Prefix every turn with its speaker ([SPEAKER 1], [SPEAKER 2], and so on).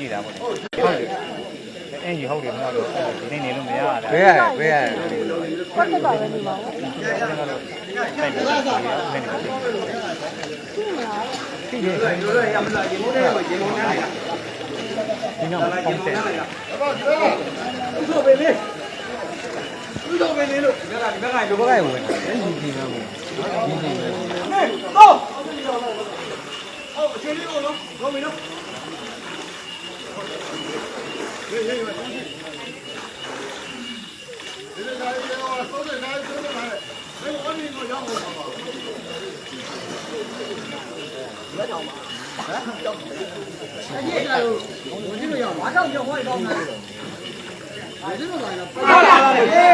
[SPEAKER 1] ကြည့်တာပေါ့ဟုတ်တယ်အင်ကြီးဟုတ်တယ်မဟုတ်တော့ဒီနေ့နေလို့မရတာ
[SPEAKER 2] ဘယ်ရဘယ်ရ
[SPEAKER 3] ပတ်သက်တာလည်းနေပါဘူး
[SPEAKER 1] တိုက်တယ်နေနေဒီနေ့ရမလားရေမိုးနဲ့ရေမိုးနဲ့ဒီနောက်ပုံစံဥပ္ပေလေးဥပ္ပေလေးလို့ဒီဘက်ကဝင်ဒီမှာဝင်တော့ဟုတ်အချိန်လေးကိုနော်ကောင်းပြီနော်ဒီနေ့ကတော့သုံးနေတယ်သုံးနေတယ်ဘယ်ကနေကိုရောက်မှာပါလက်ထောင်ပါဟမ်ရောက်ပြီအဲ့ဒီကတော့ဝင်ကြည့်လို့ရဘာကြောင့်ရောက်ဟောရောက်နေလဲအဲ့ဒီလိုပါလားပါလာတယ်ဟေး